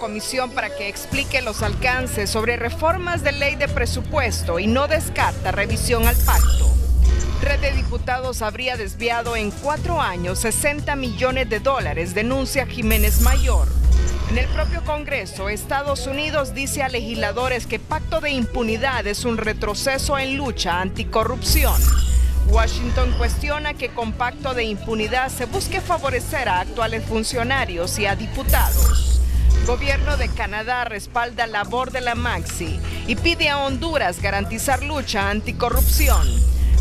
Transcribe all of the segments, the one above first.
comisión para que explique los alcances sobre reformas de ley de presupuesto y no descarta revisión al pacto. Red de Diputados habría desviado en 4 años 60 millones de dólares, denuncia Jiménez Mayor. En el propio Congreso, Estados Unidos dice a legisladores que pacto de impunidad es un retroceso en lucha anticorrupción. Washington cuestiona que con pacto de impunidad se busque favorecer a actuales funcionarios y a diputados. Gobierno de Canadá respalda labor de la Maxi y pide a Honduras garantizar lucha anticorrupción.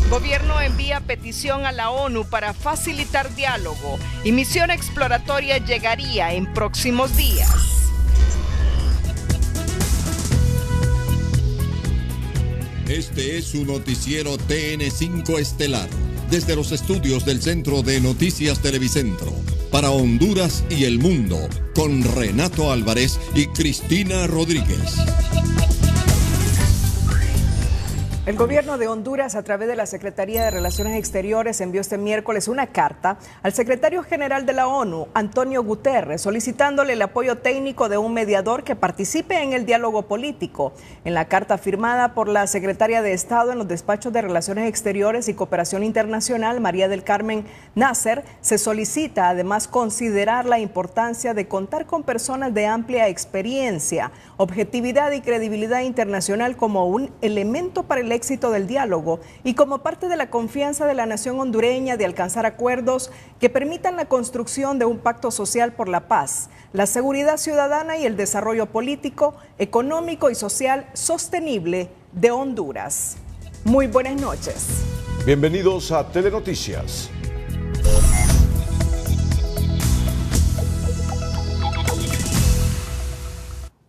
Gobierno envía petición a la ONU para facilitar diálogo y misión exploratoria llegaría en próximos días. Este es su noticiero TN5 Estelar, desde los estudios del Centro de Noticias Televicentro, para Honduras y el mundo, con Renato Álvarez y Cristina Rodríguez. El gobierno de Honduras, a través de la Secretaría de Relaciones Exteriores, envió este miércoles una carta al secretario general de la ONU, Antonio Guterres, solicitándole el apoyo técnico de un mediador que participe en el diálogo político. En la carta firmada por la secretaria de Estado en los despachos de Relaciones Exteriores y Cooperación Internacional, María del Carmen Nasser, se solicita además considerar la importancia de contar con personas de amplia experiencia, objetividad y credibilidad internacional como un elemento para el éxito del diálogo y como parte de la confianza de la nación hondureña de alcanzar acuerdos que permitan la construcción de un pacto social por la paz, la seguridad ciudadana y el desarrollo político, económico y social sostenible de Honduras. Muy buenas noches. Bienvenidos a Telenoticias.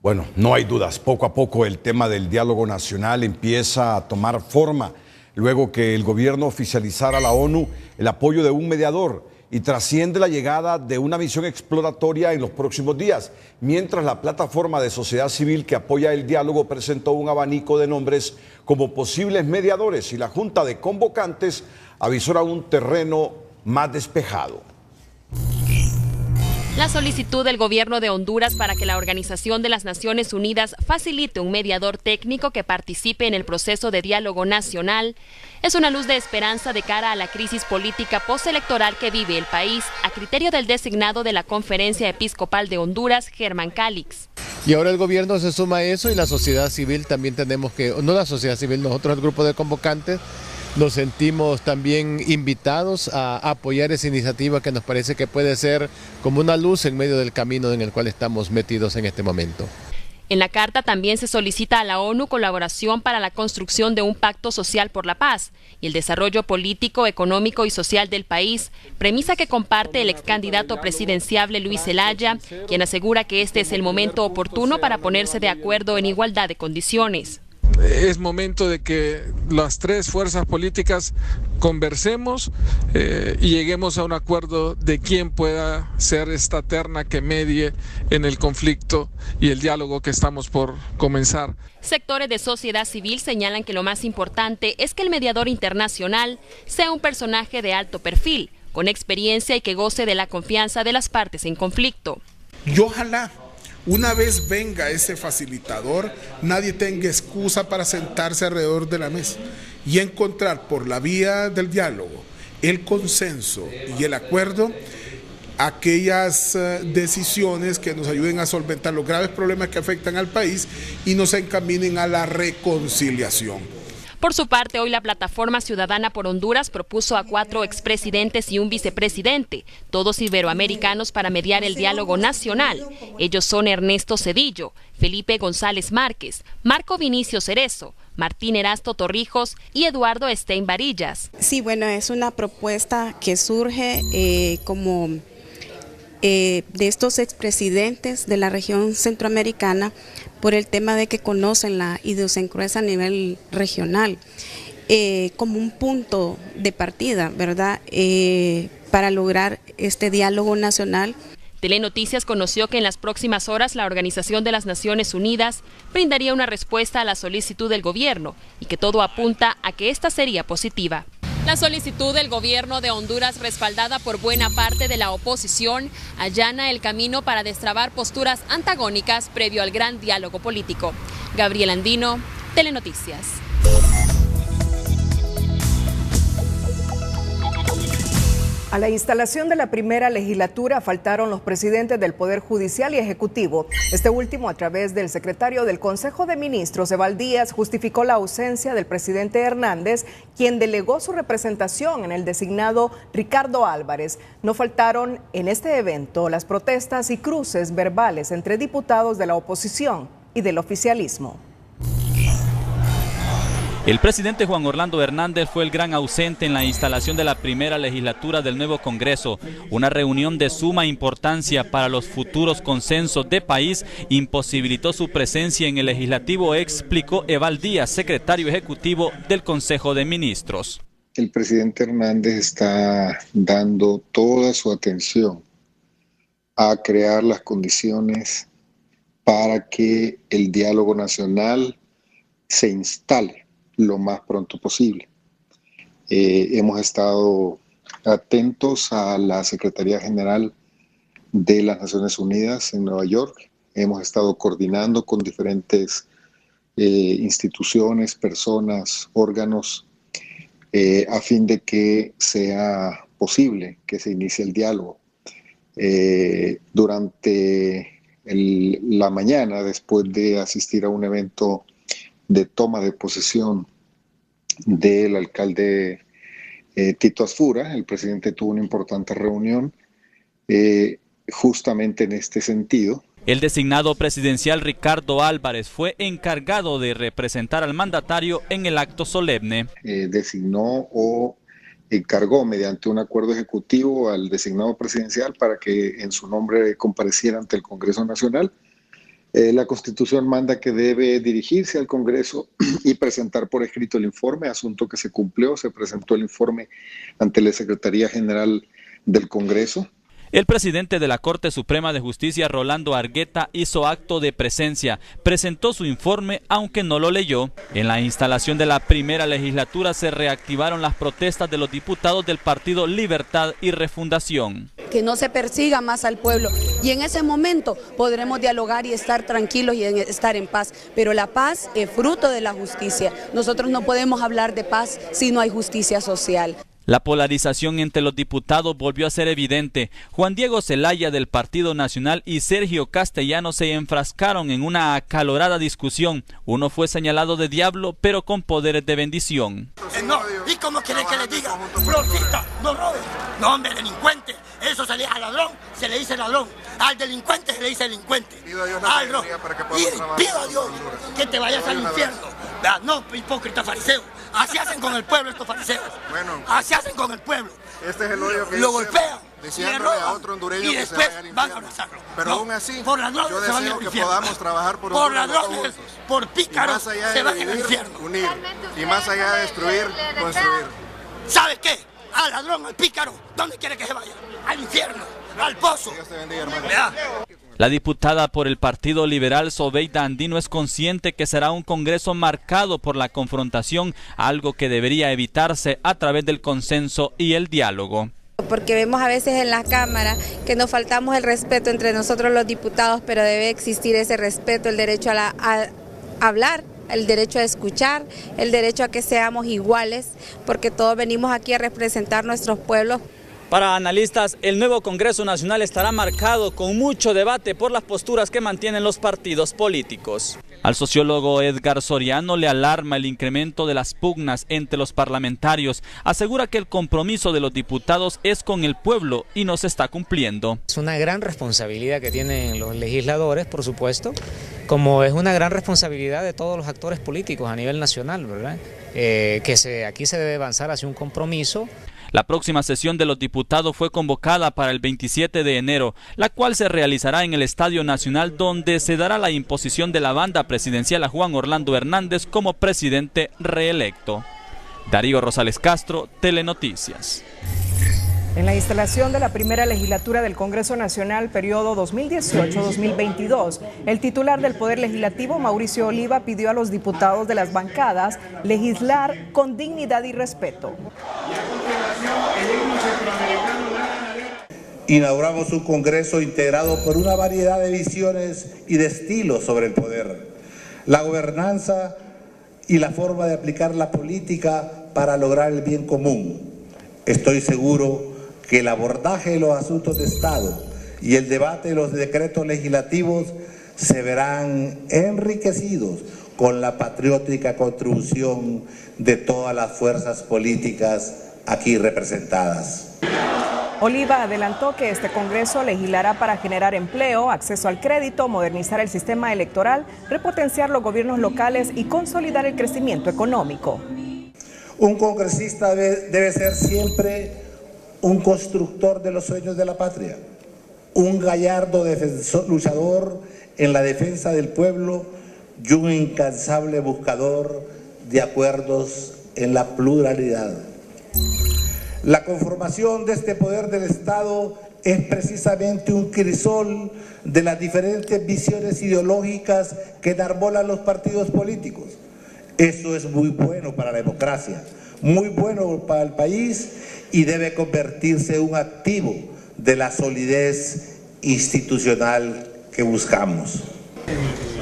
Bueno, no hay dudas, poco a poco el tema del diálogo nacional empieza a tomar forma, luego que el gobierno oficializara a la ONU el apoyo de un mediador y trasciende la llegada de una misión exploratoria en los próximos días, mientras la plataforma de sociedad civil que apoya el diálogo presentó un abanico de nombres como posibles mediadores y la Junta de Convocantes avisora un terreno más despejado. La solicitud del gobierno de Honduras para que la Organización de las Naciones Unidas facilite un mediador técnico que participe en el proceso de diálogo nacional es una luz de esperanza de cara a la crisis política postelectoral que vive el país, a criterio del designado de la Conferencia Episcopal de Honduras, Germán Calix. Y ahora el gobierno se suma a eso y la sociedad civil también tenemos que, no la sociedad civil, nosotros el grupo de convocantes, nos sentimos también invitados a apoyar esa iniciativa que nos parece que puede ser como una luz en medio del camino en el cual estamos metidos en este momento. En la carta también se solicita a la ONU colaboración para la construcción de un pacto social por la paz y el desarrollo político, económico y social del país, premisa que comparte el ex candidato presidenciable Luis Zelaya, quien asegura que este es el momento oportuno para ponerse de acuerdo en igualdad de condiciones. Es momento de que las tres fuerzas políticas conversemos y lleguemos a un acuerdo de quién pueda ser esta terna que medie en el conflicto y el diálogo que estamos por comenzar. Sectores de sociedad civil señalan que lo más importante es que el mediador internacional sea un personaje de alto perfil, con experiencia y que goce de la confianza de las partes en conflicto. Y ojalá una vez venga ese facilitador, nadie tenga excusa para sentarse alrededor de la mesa y encontrar por la vía del diálogo, el consenso y el acuerdo, aquellas decisiones que nos ayuden a solventar los graves problemas que afectan al país y nos encaminen a la reconciliación. Por su parte, hoy la Plataforma Ciudadana por Honduras propuso a 4 expresidentes y un vicepresidente, todos iberoamericanos, para mediar el diálogo nacional. Ellos son Ernesto Zedillo, Felipe González Márquez, Marco Vinicio Cerezo, Martín Erasto Torrijos y Eduardo Estein Varillas. Sí, bueno, es una propuesta que surge de estos expresidentes de la región centroamericana por el tema de que conocen la idiosincrasia a nivel regional, como un punto de partida, ¿verdad?, para lograr este diálogo nacional. Telenoticias conoció que en las próximas horas la Organización de las Naciones Unidas brindaría una respuesta a la solicitud del gobierno y que todo apunta a que esta sería positiva. La solicitud del gobierno de Honduras, respaldada por buena parte de la oposición, allana el camino para destrabar posturas antagónicas previo al gran diálogo político. Gabriela Andino, Telenoticias. A la instalación de la primera legislatura faltaron los presidentes del Poder Judicial y Ejecutivo. Este último, a través del secretario del Consejo de Ministros, Eval Díaz, justificó la ausencia del presidente Hernández, quien delegó su representación en el designado Ricardo Álvarez. No faltaron en este evento las protestas y cruces verbales entre diputados de la oposición y del oficialismo. El presidente Juan Orlando Hernández fue el gran ausente en la instalación de la primera legislatura del nuevo Congreso. Una reunión de suma importancia para los futuros consensos de país imposibilitó su presencia en el legislativo, explicó Eval Díaz, secretario ejecutivo del Consejo de Ministros. El presidente Hernández está dando toda su atención a crear las condiciones para que el diálogo nacional se instale lo más pronto posible. Hemos estado atentos a la Secretaría General de las Naciones Unidas en Nueva York. Hemos estado coordinando con diferentes instituciones, personas, órganos, a fin de que sea posible que se inicie el diálogo. Durante la mañana, después de asistir a un evento de toma de posesión del alcalde Tito Asfura, el presidente tuvo una importante reunión justamente en este sentido. El designado presidencial Ricardo Álvarez fue encargado de representar al mandatario en el acto solemne. Designó o encargó mediante un acuerdo ejecutivo al designado presidencial para que en su nombre compareciera ante el Congreso Nacional. La Constitución manda que debe dirigirse al Congreso y presentar por escrito el informe, asunto que se cumplió. Se presentó el informe ante la Secretaría General del Congreso. El presidente de la Corte Suprema de Justicia, Rolando Argueta, hizo acto de presencia, presentó su informe aunque no lo leyó. En la instalación de la primera legislatura se reactivaron las protestas de los diputados del Partido Libertad y Refundación. Que no se persiga más al pueblo y en ese momento podremos dialogar y estar tranquilos y estar en paz, pero la paz es fruto de la justicia. Nosotros no podemos hablar de paz si no hay justicia social. La polarización entre los diputados volvió a ser evidente. Juan Diego Zelaya del Partido Nacional y Sergio Castellano se enfrascaron en una acalorada discusión. Uno fue señalado de diablo, pero con poderes de bendición. No, ¿y cómo quieren que les diga? Florcita, no robes. No, hombre, delincuente. Eso se le dice al ladrón, se le dice ladrón. Al delincuente se le dice delincuente. Pido a Dios pido a Dios que te vayas al infierno. No, hipócrita fariseo. Así hacen con el pueblo estos fariseos. Bueno, así hacen con el pueblo. Este es el odio que lo golpean, deseándole a otro hondureño y que después se vaya al infierno. van a abrazarlo. Pero no, aún así, por ladrones yo se van deseo al que infierno. podamos trabajar por por Honduras ladrones, por pícaros, se van al infierno. Unir, y más allá de destruir, construir. ¿Sabes qué? Al ladrón, al pícaro, ¿dónde quiere que se vaya? Al infierno, al pozo. Dios te bendiga, hermano. La diputada por el Partido Liberal, Sobeida Andino, es consciente que será un Congreso marcado por la confrontación, algo que debería evitarse a través del consenso y el diálogo. Porque vemos a veces en la Cámara que nos faltamos el respeto entre nosotros los diputados, pero debe existir ese respeto, el derecho a hablar, el derecho a escuchar, el derecho a que seamos iguales, porque todos venimos aquí a representar nuestros pueblos. Para analistas, el nuevo Congreso Nacional estará marcado con mucho debate por las posturas que mantienen los partidos políticos. Al sociólogo Edgar Soriano le alarma el incremento de las pugnas entre los parlamentarios. Asegura que el compromiso de los diputados es con el pueblo y no se está cumpliendo. Es una gran responsabilidad que tienen los legisladores, por supuesto, como es una gran responsabilidad de todos los actores políticos a nivel nacional, ¿verdad? Aquí se debe avanzar hacia un compromiso. La próxima sesión de los diputados fue convocada para el 27 de enero, la cual se realizará en el Estadio Nacional, donde se dará la imposición de la banda presidencial a Juan Orlando Hernández como presidente reelecto. Darío Rosales Castro, Telenoticias. En la instalación de la primera legislatura del Congreso Nacional, periodo 2018-2022, el titular del Poder Legislativo, Mauricio Oliva, pidió a los diputados de las bancadas legislar con dignidad y respeto. Inauguramos un Congreso integrado por una variedad de visiones y de estilos sobre el poder, la gobernanza y la forma de aplicar la política para lograr el bien común. Estoy seguro que el abordaje de los asuntos de Estado y el debate de los decretos legislativos se verán enriquecidos con la patriótica contribución de todas las fuerzas políticas aquí representadas. Oliva adelantó que este Congreso legislará para generar empleo, acceso al crédito, modernizar el sistema electoral, repotenciar los gobiernos locales y consolidar el crecimiento económico. Un congresista debe ser siempre un constructor de los sueños de la patria, un gallardo luchador en la defensa del pueblo y un incansable buscador de acuerdos en la pluralidad. La conformación de este poder del Estado es precisamente un crisol de las diferentes visiones ideológicas que enarbolan los partidos políticos. Eso es muy bueno para la democracia, muy bueno para el país y debe convertirse en un activo de la solidez institucional que buscamos.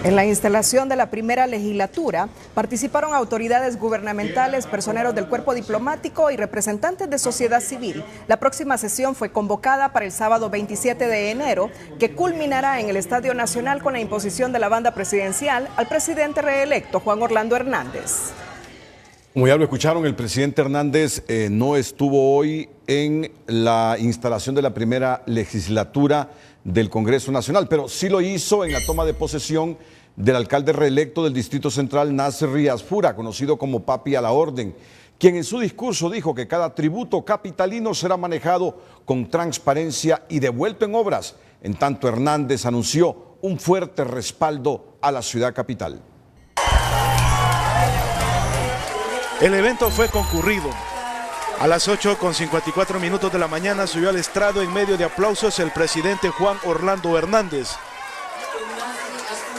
En la instalación de la primera legislatura participaron autoridades gubernamentales, personeros del cuerpo diplomático y representantes de sociedad civil. La próxima sesión fue convocada para el sábado 27 de enero, que culminará en el Estadio Nacional con la imposición de la banda presidencial al presidente reelecto Juan Orlando Hernández. Como ya lo escucharon, el presidente Hernández no estuvo hoy en la instalación de la primera legislatura del Congreso Nacional, pero sí lo hizo en la toma de posesión del alcalde reelecto del Distrito Central, Nasri Asfura, conocido como Papi a la Orden, quien en su discurso dijo que cada tributo capitalino será manejado con transparencia y devuelto en obras. En tanto, Hernández anunció un fuerte respaldo a la ciudad capital. El evento fue concurrido. A las 8:54 de la mañana subió al estrado en medio de aplausos el presidente Juan Orlando Hernández.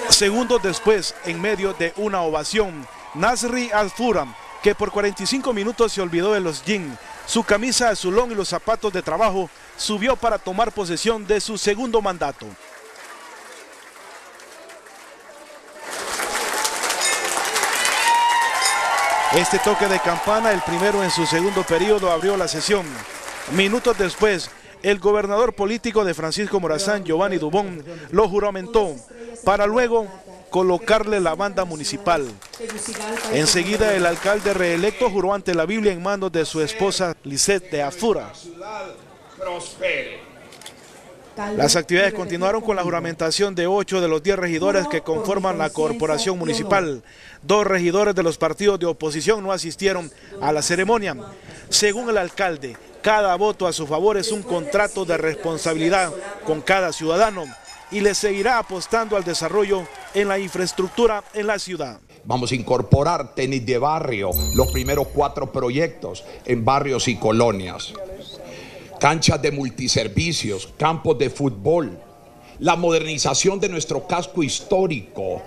Segundos después, en medio de una ovación, Nasri Asfura, que por 45 minutos se olvidó de los jeans, su camisa azulón y los zapatos de trabajo, subió para tomar posesión de su segundo mandato. Este toque de campana, el primero en su segundo periodo, abrió la sesión. Minutos después, el gobernador político de Francisco Morazán, Giovanni Dubón, lo juramentó para luego colocarle la banda municipal. Enseguida, el alcalde reelecto juró ante la Biblia en manos de su esposa Lisette de Asfura. Las actividades continuaron con la juramentación de 8 de los 10 regidores que conforman la corporación municipal. 2 regidores de los partidos de oposición no asistieron a la ceremonia. Según el alcalde, cada voto a su favor es un contrato de responsabilidad con cada ciudadano y le seguirá apostando al desarrollo en la infraestructura en la ciudad. Vamos a incorporar tenis de barrio, los primeros 4 proyectos en barrios y colonias. Canchas de multiservicios, campos de fútbol, la modernización de nuestro casco histórico.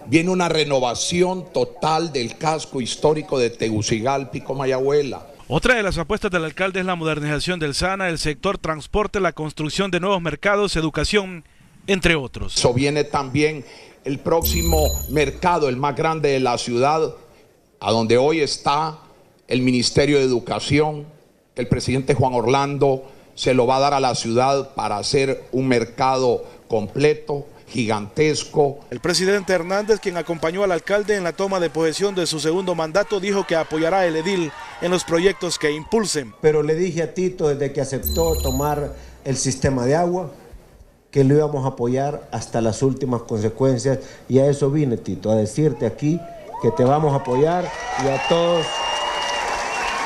Viene una renovación total del casco histórico de Tegucigalpa y Comayagüela. Otra de las apuestas del alcalde es la modernización del SANA, el sector transporte, la construcción de nuevos mercados, educación, entre otros. Eso viene también el próximo mercado, el más grande de la ciudad, a donde hoy está el Ministerio de Educación. El presidente Juan Orlando se lo va a dar a la ciudad para hacer un mercado completo, gigantesco. El presidente Hernández, quien acompañó al alcalde en la toma de posesión de su segundo mandato, dijo que apoyará al edil en los proyectos que impulsen. Pero le dije a Tito desde que aceptó tomar el sistema de agua que lo íbamos a apoyar hasta las últimas consecuencias, y a eso vine, Tito, a decirte aquí que te vamos a apoyar y a todos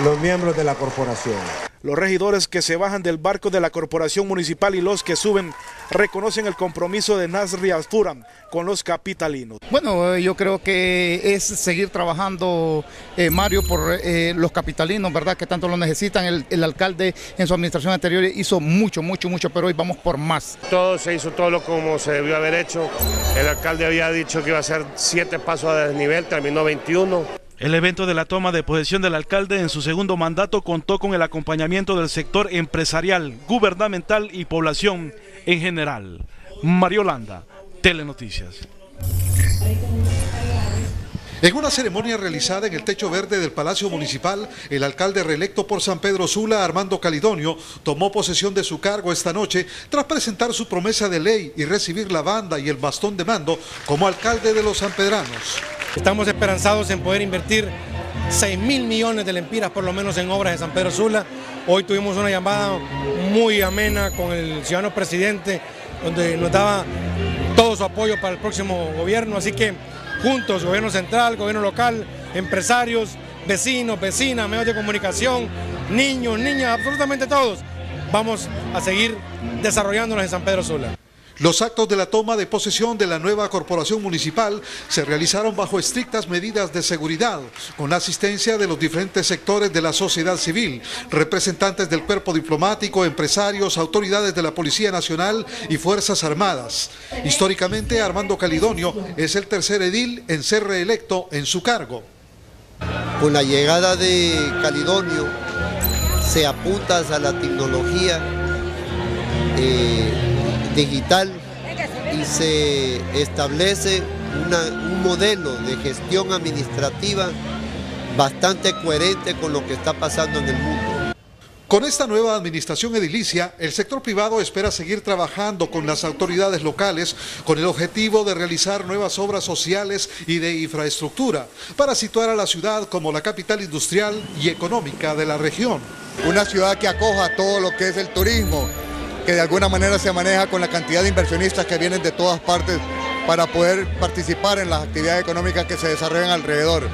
los miembros de la corporación. Los regidores que se bajan del barco de la corporación municipal y los que suben reconocen el compromiso de Nasri Astura con los capitalinos. Bueno, yo creo que es seguir trabajando, Mario, por los capitalinos, ¿verdad? Que tanto lo necesitan. El alcalde en su administración anterior hizo mucho, pero hoy vamos por más. Todo se hizo todo como se debió haber hecho. El alcalde había dicho que iba a hacer 7 pasos a desnivel, terminó 21. El evento de la toma de posesión del alcalde en su segundo mandato contó con el acompañamiento del sector empresarial, gubernamental y población en general. Mario Landa, Telenoticias. En una ceremonia realizada en el techo verde del Palacio Municipal, el alcalde reelecto por San Pedro Sula, Armando Calidonio, tomó posesión de su cargo esta noche tras presentar su promesa de ley y recibir la banda y el bastón de mando como alcalde de los sanpedranos. Estamos esperanzados en poder invertir 6.000 millones de lempiras por lo menos en obras de San Pedro Sula. Hoy tuvimos una llamada muy amena con el ciudadano presidente, donde nos daba todo su apoyo para el próximo gobierno, así que juntos, gobierno central, gobierno local, empresarios, vecinos, vecinas, medios de comunicación, niños, niñas, absolutamente todos, vamos a seguir desarrollándonos en San Pedro Sula. Los actos de la toma de posesión de la nueva corporación municipal se realizaron bajo estrictas medidas de seguridad, con la asistencia de los diferentes sectores de la sociedad civil, representantes del cuerpo diplomático, empresarios, autoridades de la Policía Nacional y Fuerzas Armadas. Históricamente, Armando Calidonio es el tercer edil en ser reelecto en su cargo. Con la llegada de Calidonio se apunta a la tecnología digital y se establece un modelo de gestión administrativa bastante coherente con lo que está pasando en el mundo. Con esta nueva administración edilicia, el sector privado espera seguir trabajando con las autoridades locales con el objetivo de realizar nuevas obras sociales y de infraestructura para situar a la ciudad como la capital industrial y económica de la región. Una ciudad que acoja todo lo que es el turismo, que de alguna manera se maneja con la cantidad de inversionistas que vienen de todas partes para poder participar en las actividades económicas que se desarrollan alrededor,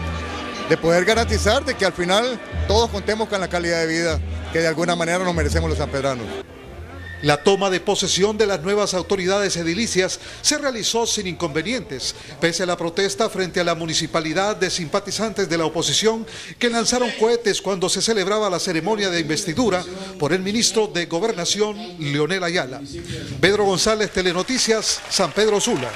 de poder garantizar de que al final todos contemos con la calidad de vida que de alguna manera nos merecemos los sanpedranos. La toma de posesión de las nuevas autoridades edilicias se realizó sin inconvenientes, pese a la protesta frente a la municipalidad de simpatizantes de la oposición que lanzaron cohetes cuando se celebraba la ceremonia de investidura por el ministro de Gobernación, Leonel Ayala. Pedro González, Telenoticias, San Pedro Sula.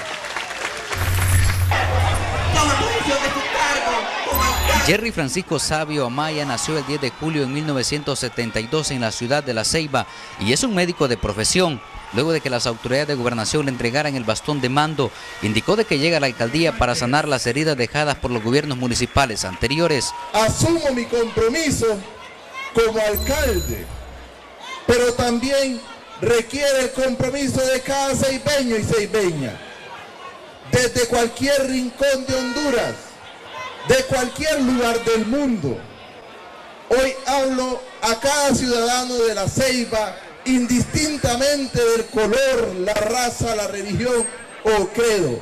Jerry Francisco Sabio Amaya nació el 10 de julio de 1972 en la ciudad de La Ceiba y es un médico de profesión. Luego de que las autoridades de gobernación le entregaran el bastón de mando, indicó de que llega a la alcaldía para sanar las heridas dejadas por los gobiernos municipales anteriores. Asumo mi compromiso como alcalde, pero también requiere el compromiso de cada ceibeño y ceibeña, desde cualquier rincón de Honduras, de cualquier lugar del mundo. Hoy hablo a cada ciudadano de La Ceiba, indistintamente del color, la raza, la religión o credo.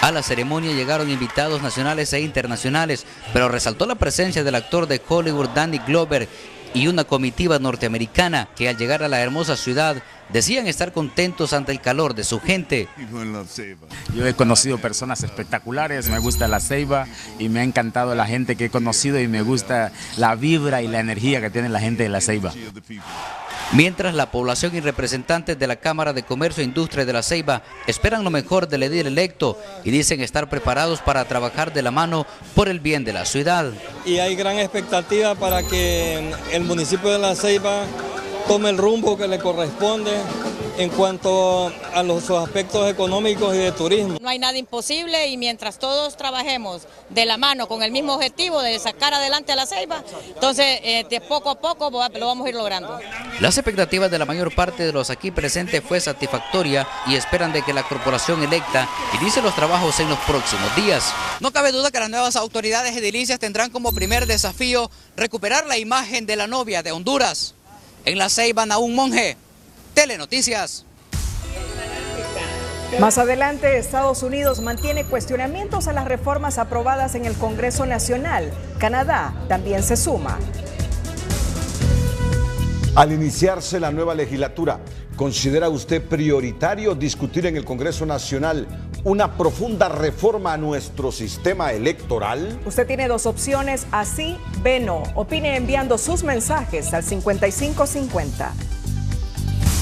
A la ceremonia llegaron invitados nacionales e internacionales, pero resaltó la presencia del actor de Hollywood Danny Glover y una comitiva norteamericana que al llegar a la hermosa ciudad decían estar contentos ante el calor de su gente. Yo he conocido personas espectaculares, me gusta La Ceiba y me ha encantado la gente que he conocido y me gusta la vibra y la energía que tiene la gente de La Ceiba. Mientras la población y representantes de la Cámara de Comercio e Industria de La Ceiba esperan lo mejor del edil electo y dicen estar preparados para trabajar de la mano por el bien de la ciudad. Y hay gran expectativa para que el municipio de La Ceiba tome el rumbo que le corresponde en cuanto a los aspectos económicos y de turismo. No hay nada imposible y mientras todos trabajemos de la mano con el mismo objetivo de sacar adelante a La Ceiba, entonces de poco a poco lo vamos a ir logrando. Las expectativas de la mayor parte de los aquí presentes fue satisfactoria y esperan de que la corporación electa inicie los trabajos en los próximos días. No cabe duda que las nuevas autoridades edilicias tendrán como primer desafío recuperar la imagen de la novia de Honduras. En La Ceiba, Nahum Monge, Telenoticias. Más adelante, Estados Unidos mantiene cuestionamientos a las reformas aprobadas en el Congreso Nacional. Canadá también se suma. Al iniciarse la nueva legislatura, ¿considera usted prioritario discutir en el Congreso Nacional una profunda reforma a nuestro sistema electoral? Usted tiene dos opciones, así, B, no. Opine enviando sus mensajes al 5550.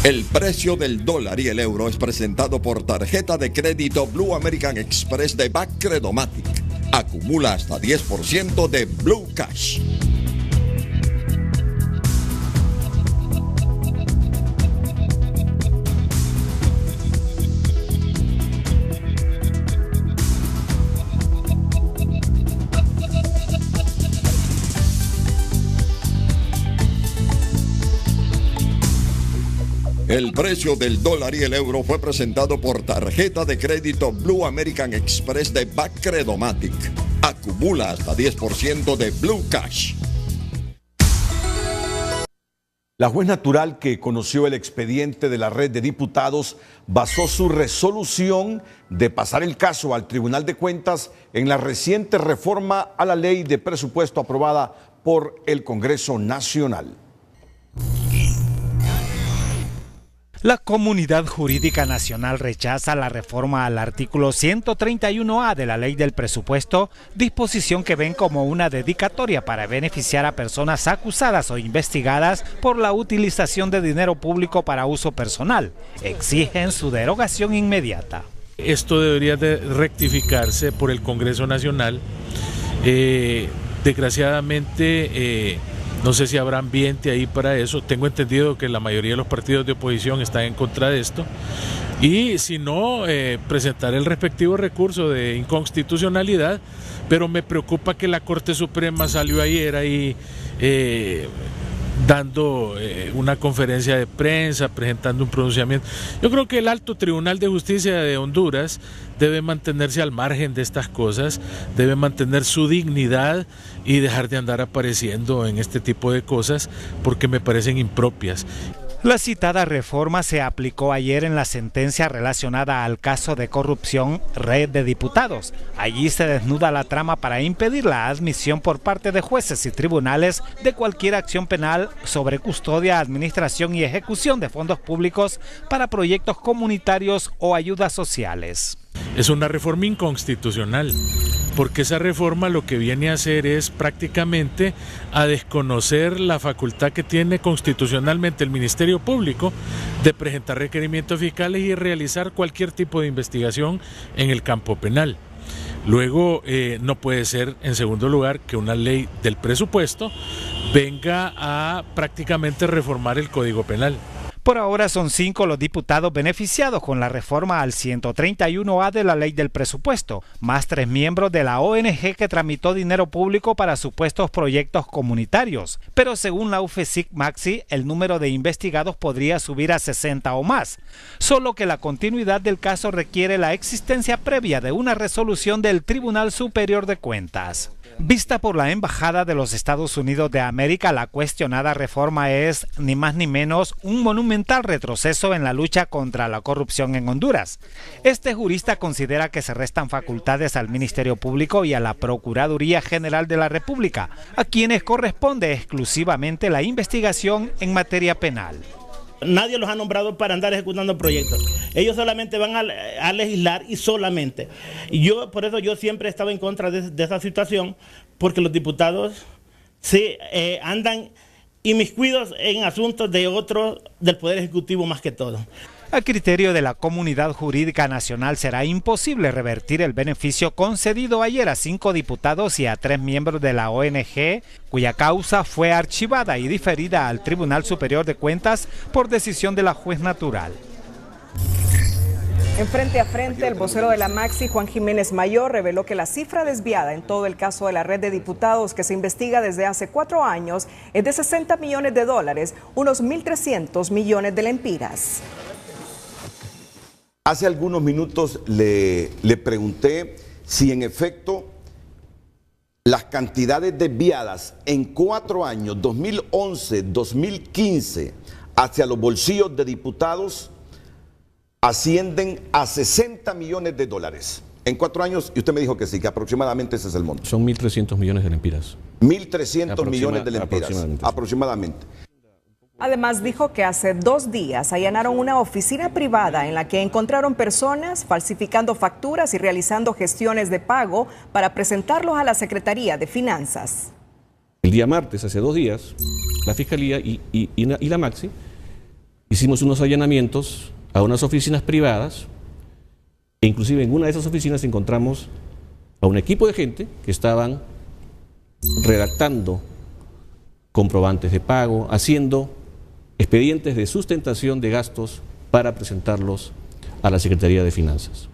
El precio del dólar y el euro es presentado por tarjeta de crédito Blue American Express de Bacredomatic. Acumula hasta 10% de Blue Cash. El precio del dólar y el euro fue presentado por tarjeta de crédito Blue American Express de Bacredomatic. Acumula hasta 10% de Blue Cash. La juez natural que conoció el expediente de la red de diputados basó su resolución de pasar el caso al Tribunal de Cuentas en la reciente reforma a la ley de presupuesto aprobada por el Congreso Nacional. La Comunidad Jurídica Nacional rechaza la reforma al artículo 131A de la Ley del Presupuesto, disposición que ven como una dedicatoria para beneficiar a personas acusadas o investigadas por la utilización de dinero público para uso personal. Exigen su derogación inmediata. Esto debería de rectificarse por el Congreso Nacional. Desgraciadamente, no sé si habrá ambiente ahí para eso. Tengo entendido que la mayoría de los partidos de oposición están en contra de esto. Y si no, presentar el respectivo recurso de inconstitucionalidad. Pero me preocupa que la Corte Suprema salió ayer ahí dando una conferencia de prensa, presentando un pronunciamiento. Yo creo que el Alto Tribunal de Justicia de Honduras debe mantenerse al margen de estas cosas, debe mantener su dignidad y dejar de andar apareciendo en este tipo de cosas porque me parecen impropias. La citada reforma se aplicó ayer en la sentencia relacionada al caso de corrupción Red de Diputados. Allí se desnuda la trama para impedir la admisión por parte de jueces y tribunales de cualquier acción penal sobre custodia, administración y ejecución de fondos públicos para proyectos comunitarios o ayudas sociales. Es una reforma inconstitucional, porque esa reforma lo que viene a hacer es prácticamente a desconocer la facultad que tiene constitucionalmente el Ministerio Público de presentar requerimientos fiscales y realizar cualquier tipo de investigación en el campo penal. Luego, no puede ser, en segundo lugar, que una ley del presupuesto venga a prácticamente reformar el Código Penal. Por ahora son 5 los diputados beneficiados con la reforma al 131A de la Ley del Presupuesto, más 3 miembros de la ONG que tramitó dinero público para supuestos proyectos comunitarios. Pero según la UFESIC Maxi, el número de investigados podría subir a 60 o más, solo que la continuidad del caso requiere la existencia previa de una resolución del Tribunal Superior de Cuentas. Vista por la Embajada de los Estados Unidos de América, la cuestionada reforma es, ni más ni menos, un monumental retroceso en la lucha contra la corrupción en Honduras. Este jurista considera que se restan facultades al Ministerio Público y a la Procuraduría General de la República, a quienes corresponde exclusivamente la investigación en materia penal. Nadie los ha nombrado para andar ejecutando proyectos. Ellos solamente van a legislar y solamente. Y por eso yo siempre he estado en contra de esa situación, porque los diputados andan inmiscuidos en asuntos de otros del Poder Ejecutivo más que todo. A criterio de la Comunidad Jurídica Nacional será imposible revertir el beneficio concedido ayer a 5 diputados y a 3 miembros de la ONG, cuya causa fue archivada y diferida al Tribunal Superior de Cuentas por decisión de la juez natural. En Frente a Frente, el vocero de la Maxi, Juan Jiménez Mayor, reveló que la cifra desviada en todo el caso de la red de diputados que se investiga desde hace 4 años es de $60 millones, unos 1.300 millones de lempiras. Hace algunos minutos le pregunté si en efecto las cantidades desviadas en 4 años, 2011, 2015, hacia los bolsillos de diputados ascienden a $60 millones. En 4 años, y usted me dijo que sí, que aproximadamente ese es el monto. Son 1.300 millones de lempiras. 1.300 millones de lempiras, aproximadamente. Además, dijo que hace 2 días allanaron una oficina privada en la que encontraron personas falsificando facturas y realizando gestiones de pago para presentarlos a la Secretaría de Finanzas. El día martes, hace 2 días, la Fiscalía y la Maxi hicimos unos allanamientos a unas oficinas privadas e inclusive en una de esas oficinas encontramos a un equipo de gente que estaban redactando comprobantes de pago, haciendo expedientes de sustentación de gastos para presentarlos a la Secretaría de Finanzas.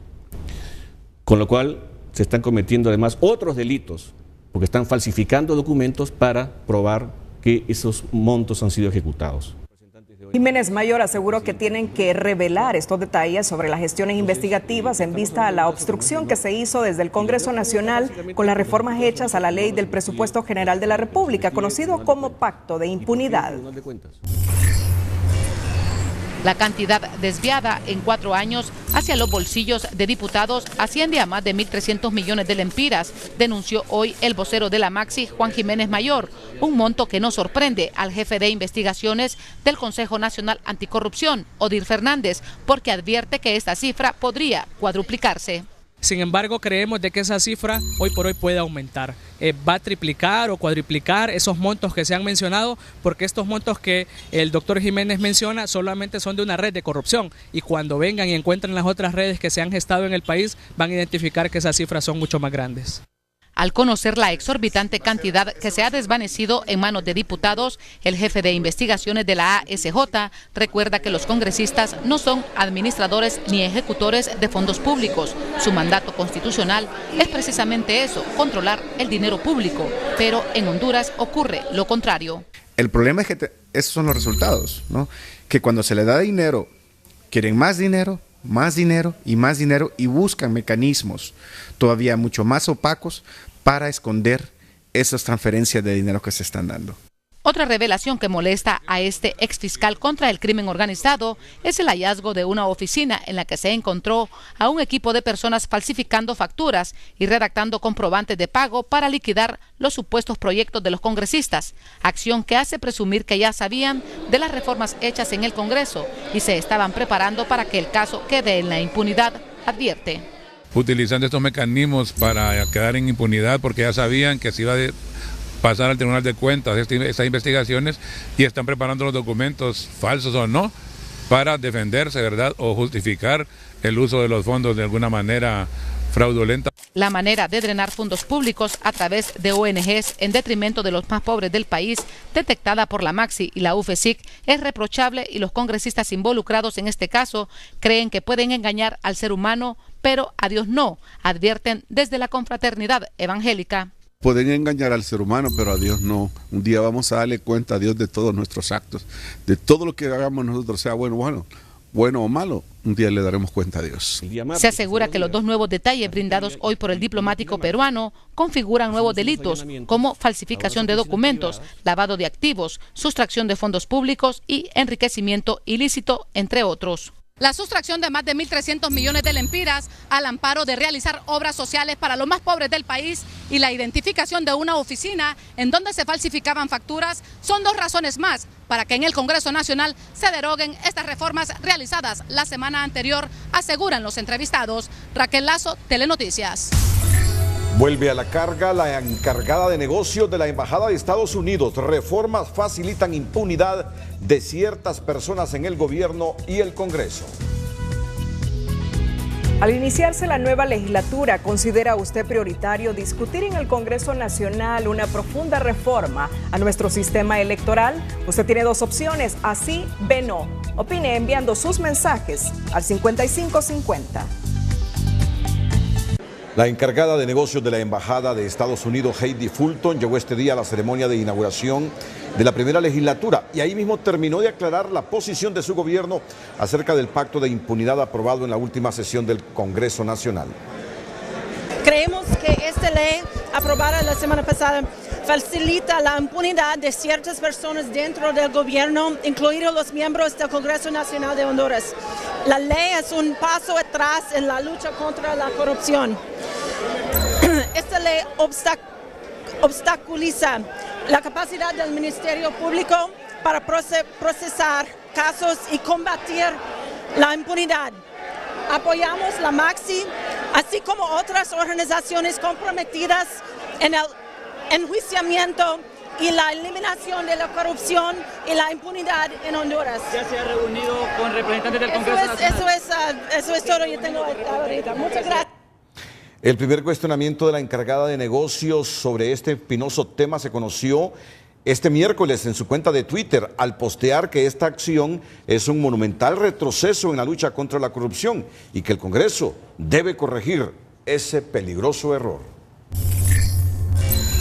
Con lo cual se están cometiendo además otros delitos, porque están falsificando documentos para probar que esos montos han sido ejecutados. Jiménez Mayor aseguró que tienen que revelar estos detalles sobre las gestiones investigativas en vista a la obstrucción que se hizo desde el Congreso Nacional con las reformas hechas a la Ley del Presupuesto General de la República, conocido como Pacto de Impunidad. La cantidad desviada en 4 años hacia los bolsillos de diputados asciende a más de 1.300 millones de lempiras, denunció hoy el vocero de la Maxi, Juan Jiménez Mayor, un monto que no sorprende al jefe de investigaciones del Consejo Nacional Anticorrupción, Odir Fernández, porque advierte que esta cifra podría cuadruplicarse. Sin embargo, creemos de que esa cifra hoy por hoy puede aumentar. Va a triplicar o cuadriplicar esos montos que se han mencionado, porque estos montos que el doctor Jiménez menciona solamente son de una red de corrupción, y cuando vengan y encuentren las otras redes que se han gestado en el país, van a identificar que esas cifras son mucho más grandes. Al conocer la exorbitante cantidad que se ha desvanecido en manos de diputados, el jefe de investigaciones de la ASJ recuerda que los congresistas no son administradores ni ejecutores de fondos públicos. Su mandato constitucional es precisamente eso, controlar el dinero público, pero en Honduras ocurre lo contrario. El problema es que esos son los resultados, ¿no? Que cuando se le da dinero, quieren más dinero, más dinero y más dinero, y buscan mecanismos todavía mucho más opacos para esconder esas transferencias de dinero que se están dando. Otra revelación que molesta a este exfiscal contra el crimen organizado es el hallazgo de una oficina en la que se encontró a un equipo de personas falsificando facturas y redactando comprobantes de pago para liquidar los supuestos proyectos de los congresistas, acción que hace presumir que ya sabían de las reformas hechas en el Congreso y se estaban preparando para que el caso quede en la impunidad, advierte. Utilizando estos mecanismos para quedar en impunidad, porque ya sabían que se iba a pasar al Tribunal de Cuentas estas investigaciones, y están preparando los documentos, falsos o no, para defenderse, ¿verdad?, o justificar el uso de los fondos de alguna manera fraudulenta. La manera de drenar fondos públicos a través de ONGs en detrimento de los más pobres del país, detectada por la Maxi y la UFESIC, es reprochable, y los congresistas involucrados en este caso creen que pueden engañar al ser humano, pero a Dios no, advierten desde la confraternidad evangélica. Pueden engañar al ser humano, pero a Dios no. Un día vamos a darle cuenta a Dios de todos nuestros actos, de todo lo que hagamos nosotros, sea bueno o malo, un día le daremos cuenta a Dios. Se asegura que los 2 nuevos detalles brindados hoy por el diplomático peruano configuran nuevos delitos como falsificación de documentos, lavado de activos, sustracción de fondos públicos y enriquecimiento ilícito, entre otros. La sustracción de más de 1.300 millones de lempiras al amparo de realizar obras sociales para los más pobres del país y la identificación de una oficina en donde se falsificaban facturas son 2 razones más para que en el Congreso Nacional se deroguen estas reformas realizadas la semana anterior, aseguran los entrevistados. Raquel Lazo, Telenoticias. Vuelve a la carga la encargada de negocios de la Embajada de Estados Unidos. Reformas facilitan impunidad de ciertas personas en el gobierno y el Congreso. Al iniciarse la nueva legislatura, ¿considera usted prioritario discutir en el Congreso Nacional una profunda reforma a nuestro sistema electoral? Usted tiene 2 opciones, así ve no. Opine enviando sus mensajes al 5550. La encargada de negocios de la Embajada de Estados Unidos, Heidi Fulton, llegó este día a la ceremonia de inauguración de la primera legislatura y ahí mismo terminó de aclarar la posición de su gobierno acerca del pacto de impunidad aprobado en la última sesión del Congreso Nacional. Creemos que esta ley aprobada la semana pasada facilita la impunidad de ciertas personas dentro del gobierno, incluidos los miembros del Congreso Nacional de Honduras. La ley es un paso atrás en la lucha contra la corrupción. Esta ley obstaculiza la capacidad del Ministerio Público para procesar casos y combatir la impunidad. Apoyamos la Maxi, así como otras organizaciones comprometidas en el enjuiciamiento y la eliminación de la corrupción y la impunidad en Honduras. ¿Ya se ha reunido con representantes del Congreso Nacional? Eso es todo, yo tengo ahorita. Muchas gracias. El primer cuestionamiento de la encargada de negocios sobre este espinoso tema se conoció este miércoles en su cuenta de Twitter al postear que esta acción es un monumental retroceso en la lucha contra la corrupción y que el Congreso debe corregir ese peligroso error.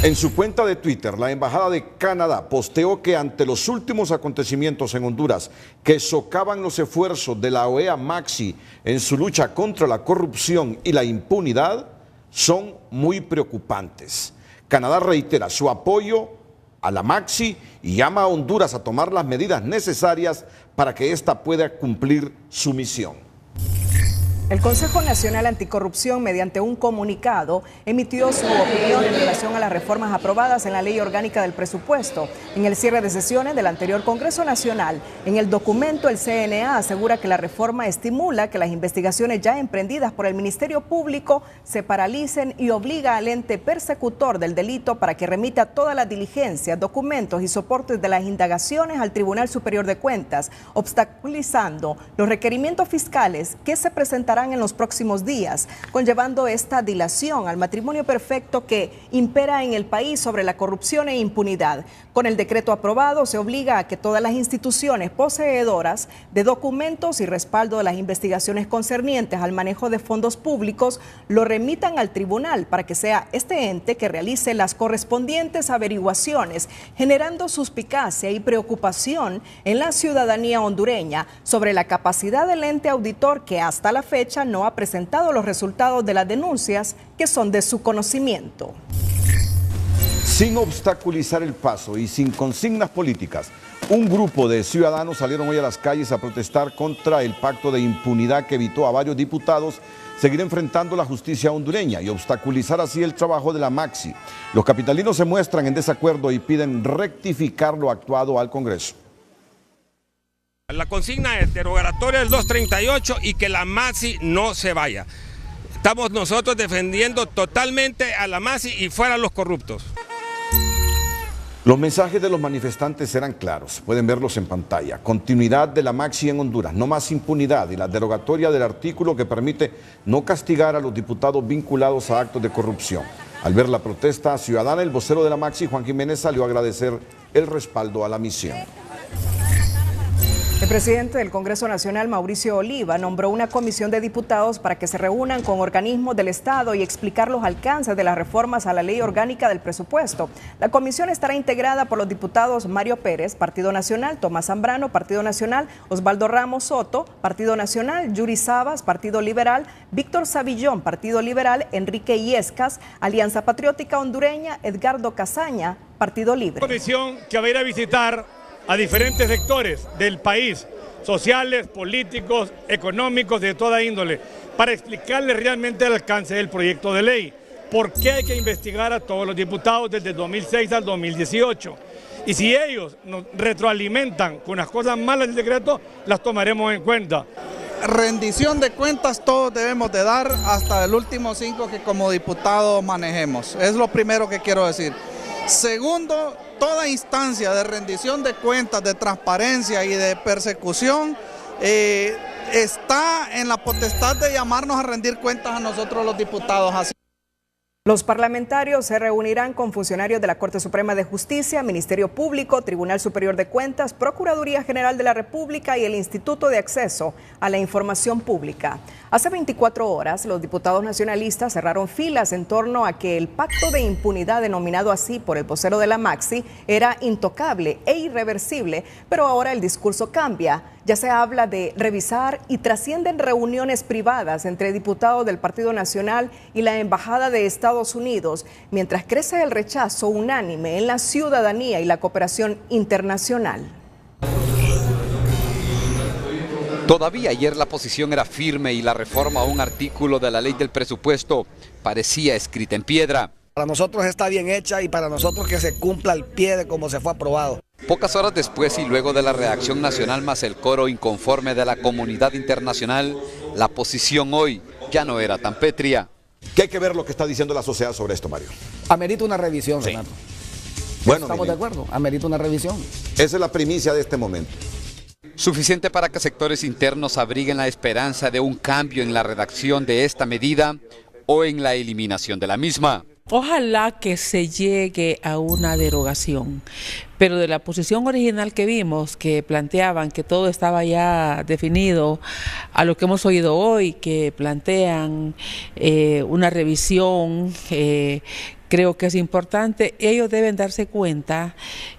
En su cuenta de Twitter, la Embajada de Canadá posteó que ante los últimos acontecimientos en Honduras que socavan los esfuerzos de la OEA Maxi en su lucha contra la corrupción y la impunidad, son muy preocupantes. Canadá reitera su apoyo a la Maxi y llama a Honduras a tomar las medidas necesarias para que ésta pueda cumplir su misión. El Consejo Nacional Anticorrupción, mediante un comunicado, emitió su opinión en relación a las reformas aprobadas en la Ley Orgánica del Presupuesto. En el cierre de sesiones del anterior Congreso Nacional, en el documento el CNA asegura que la reforma estimula que las investigaciones ya emprendidas por el Ministerio Público se paralicen y obliga al ente persecutor del delito para que remita todas las diligencias, documentos y soportes de las indagaciones al Tribunal Superior de Cuentas, obstaculizando los requerimientos fiscales que se presentarán en los próximos días, conllevando esta dilación al matrimonio perfecto que impera en el país sobre la corrupción e impunidad. Con el decreto aprobado se obliga a que todas las instituciones poseedoras de documentos y respaldo de las investigaciones concernientes al manejo de fondos públicos lo remitan al tribunal para que sea este ente que realice las correspondientes averiguaciones, generando suspicacia y preocupación en la ciudadanía hondureña sobre la capacidad del ente auditor que hasta la fecha no ha presentado los resultados de las denuncias que son de su conocimiento. Sin obstaculizar el paso y sin consignas políticas, un grupo de ciudadanos salieron hoy a las calles a protestar contra el pacto de impunidad que evitó a varios diputados seguir enfrentando la justicia hondureña y obstaculizar así el trabajo de la Maxi. Los capitalinos se muestran en desacuerdo y piden rectificar lo actuado al Congreso. La consigna es derogatoria del 238 y que la Maxi no se vaya. Estamos nosotros defendiendo totalmente a la Maxi y fuera los corruptos. Los mensajes de los manifestantes eran claros, pueden verlos en pantalla. Continuidad de la Maxi en Honduras, no más impunidad y la derogatoria del artículo que permite no castigar a los diputados vinculados a actos de corrupción. Al ver la protesta ciudadana, el vocero de la Maxi, Juan Jiménez, salió a agradecer el respaldo a la misión. El presidente del Congreso Nacional, Mauricio Oliva, nombró una comisión de diputados para que se reúnan con organismos del Estado y explicar los alcances de las reformas a la Ley Orgánica del Presupuesto. La comisión estará integrada por los diputados Mario Pérez, Partido Nacional, Tomás Zambrano, Partido Nacional, Osvaldo Ramos Soto, Partido Nacional, Yuri Sabas, Partido Liberal, Víctor Savillón, Partido Liberal, Enrique Illescas, Alianza Patriótica Hondureña, Edgardo Casaña, Partido Libre. Comisión que va a ir a visitar a diferentes sectores del país, sociales, políticos, económicos, de toda índole, para explicarles realmente el alcance del proyecto de ley. ¿Por qué hay que investigar a todos los diputados desde el 2006 al 2018? Y si ellos nos retroalimentan con las cosas malas del decreto, las tomaremos en cuenta. Rendición de cuentas todos debemos de dar hasta el último 5 que como diputados manejemos. Es lo primero que quiero decir. Segundo, toda instancia de rendición de cuentas, de transparencia y de persecución está en la potestad de llamarnos a rendir cuentas a nosotros los diputados. Así. Los parlamentarios se reunirán con funcionarios de la Corte Suprema de Justicia, Ministerio Público, Tribunal Superior de Cuentas, Procuraduría General de la República y el Instituto de Acceso a la Información Pública. Hace 24 horas, los diputados nacionalistas cerraron filas en torno a que el pacto de impunidad, denominado así por el vocero de la Maxi, era intocable e irreversible, pero ahora el discurso cambia. Ya se habla de revisar y trascienden reuniones privadas entre diputados del Partido Nacional y la Embajada de Estados Unidos, mientras crece el rechazo unánime en la ciudadanía y la cooperación internacional. Todavía ayer la posición era firme y la reforma a un artículo de la ley del presupuesto parecía escrita en piedra. Para nosotros está bien hecha y para nosotros que se cumpla al pie de cómo se fue aprobado. Pocas horas después y luego de la reacción nacional más el coro inconforme de la comunidad internacional, la posición hoy ya no era tan pétrea. ¿Qué hay que ver lo que está diciendo la sociedad sobre esto, Mario? Amerita una revisión, sí. Renato. Bueno, estamos de acuerdo, amerita una revisión. Esa es la primicia de este momento. Suficiente para que sectores internos abriguen la esperanza de un cambio en la redacción de esta medida o en la eliminación de la misma. Ojalá que se llegue a una derogación, pero de la posición original que vimos, que planteaban que todo estaba ya definido, a lo que hemos oído hoy, que plantean una revisión, creo que es importante. Ellos deben darse cuenta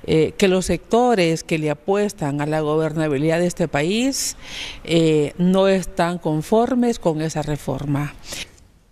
que los sectores que le apuestan a la gobernabilidad de este país no están conformes con esa reforma.